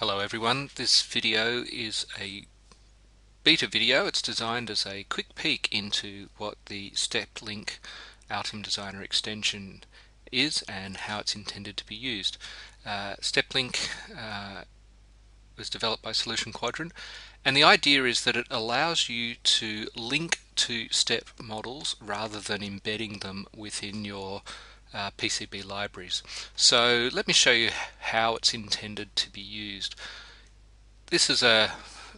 Hello everyone, this video is a beta video. It's designed as a quick peek into what the STEPLink Altium Designer extension is and how it's intended to be used. STEPLink was developed by SolutionQuadrant, and the idea is that it allows you to link to STEP models rather than embedding them within your PCB libraries. So let me show you how it's intended to be used. This is a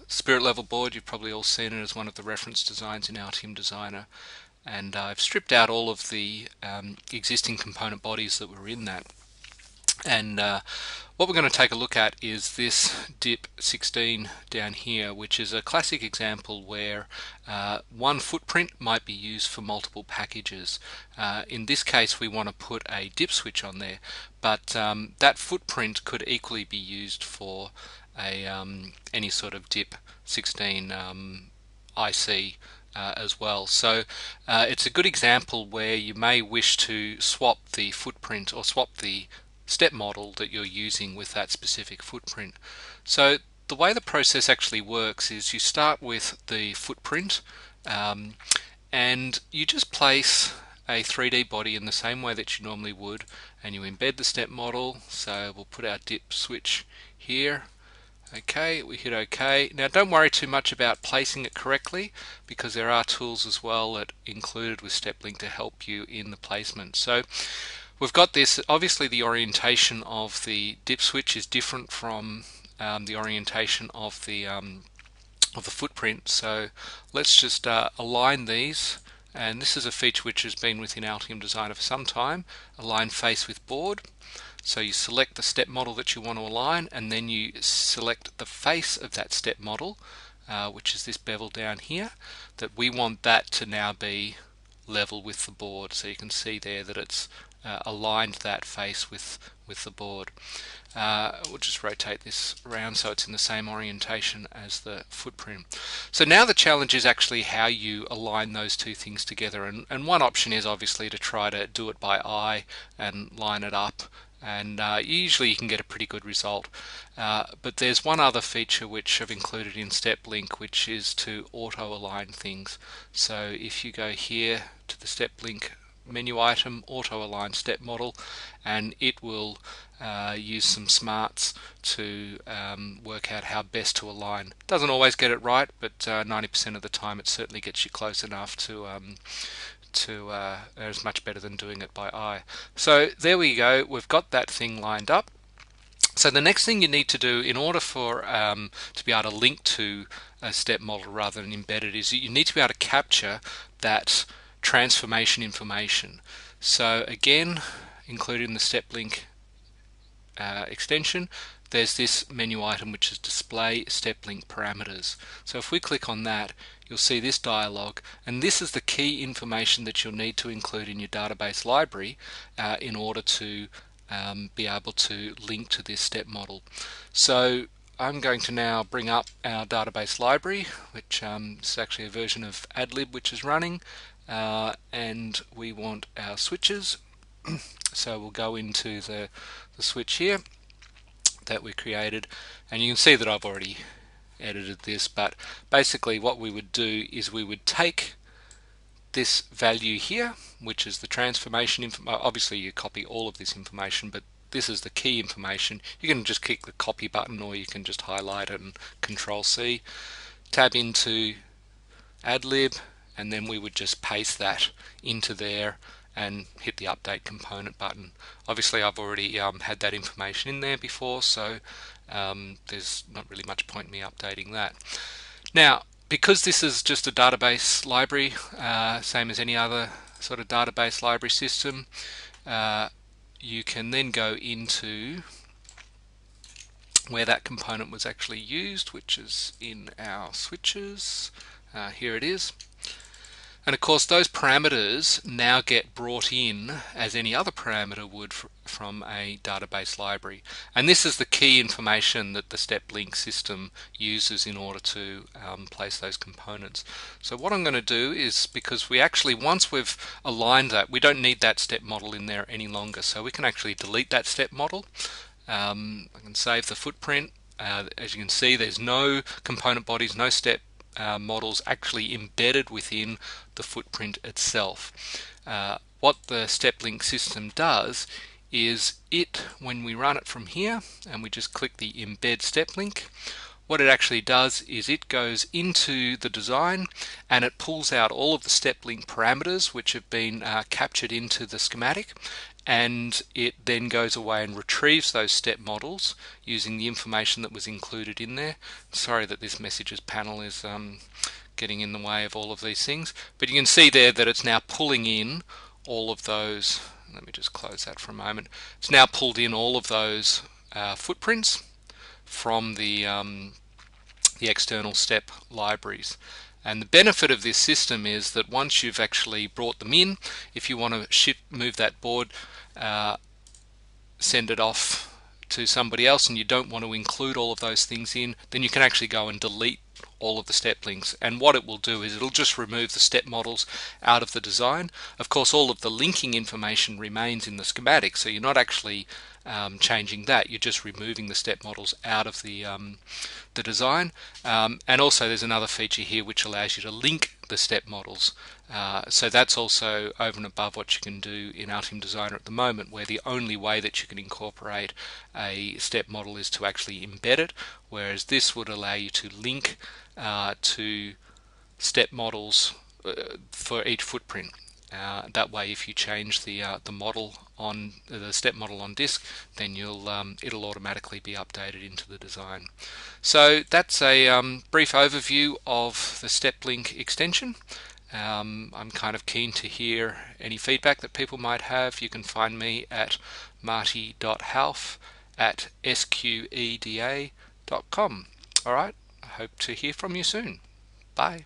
spirit level board. You've probably all seen it as one of the reference designs in Altium Designer, and I've stripped out all of the existing component bodies that were in that. And what we're going to take a look at is this DIP 16 down here, which is a classic example where one footprint might be used for multiple packages. In this case we want to put a DIP switch on there, but that footprint could equally be used for any sort of DIP 16 IC as well. So it's a good example where you may wish to swap the footprint or swap the step model that you're using with that specific footprint. So the way the process actually works is you start with the footprint and you just place a 3D body in the same way that you normally would, and you embed the step model. So we'll put our DIP switch here. Okay, we hit OK. Now don't worry too much about placing it correctly, because there are tools as well that included with STEPLink to help you in the placement. So we've got this. Obviously the orientation of the DIP switch is different from the orientation of the footprint. So let's just align these, and this is a feature which has been within Altium Designer for some time. Align face with board. So you select the step model that you want to align, and then you select the face of that step model, which is this bevel down here, that we want that to now be level with the board. So you can see there that it's aligned that face with the board. We'll just rotate this around so it's in the same orientation as the footprint. So now the challenge is actually how you align those two things together, and one option is obviously to try to do it by eye and line it up, and usually you can get a pretty good result. But there's one other feature which I've included in STEPLink, which is to auto align things. So if you go here to the STEPLink menu item, auto align step model, and it will use some smarts to work out how best to align. Doesn't always get it right, but 90% of the time it certainly gets you close enough to it's much better than doing it by eye. So there we go, we've got that thing lined up. So the next thing you need to do in order for to be able to link to a step model rather than embed it is you need to be able to capture that transformation information. So again, included in the STEPLink extension, there's this menu item which is display STEPLink parameters. So if we click on that, you'll see this dialog, and this is the key information that you'll need to include in your database library in order to be able to link to this step model. So I'm going to now bring up our database library, which is actually a version of DBLib which is running, and we want our switches. So we'll go into the switch here that we created, and you can see that I've already edited this, but basically what we would do is we would take this value here, which is the transformation information. Obviously you copy all of this information, but this is the key information. You can just click the copy button, or you can just highlight it and Control C, tab into DBLib, and then we would just paste that into there and hit the update component button. Obviously I've already had that information in there before, so there's not really much point in me updating that. Now, because this is just a database library, same as any other sort of database library system, you can then go into where that component was actually used, which is in our switches. Here it is. And of course those parameters now get brought in as any other parameter would from a database library. And this is the key information that the STEPLink system uses in order to place those components. So what I'm going to do is, because we actually, once we've aligned that, we don't need that step model in there any longer. So we can actually delete that step model. I can save the footprint, As you can see, there's no component bodies, no step models actually embedded within the footprint itself. What the STEPLink system does is when we run it from here and we just click the embed STEPLink, what it actually does is it goes into the design and it pulls out all of the STEPLink parameters which have been captured into the schematic, and it then goes away and retrieves those step models using the information that was included in there. Sorry that this messages panel is getting in the way of all of these things, but you can see there that it's now pulling in all of those. Let me just close that for a moment. It's now pulled in all of those footprints from the external step libraries. And the benefit of this system is that once you've actually brought them in, if you want to move that board, send it off to somebody else, and you don't want to include all of those things in, then you can actually go and delete all of the step links. And what it will do is it'll just remove the step models out of the design. Of course, all of the linking information remains in the schematic, so you're not actually changing that. You're just removing the step models out of the design. And also there's another feature here which allows you to link the step models. So that's also over and above what you can do in Altium Designer at the moment, where the only way that you can incorporate a step model is to actually embed it, whereas this would allow you to link to step models for each footprint. That way, if you change the model on the step model on disk, then it'll automatically be updated into the design. So that's a brief overview of the STEPLink extension. I'm kind of keen to hear any feedback that people might have. You can find me at marty.half@sqeda.com. Alright, I hope to hear from you soon. Bye.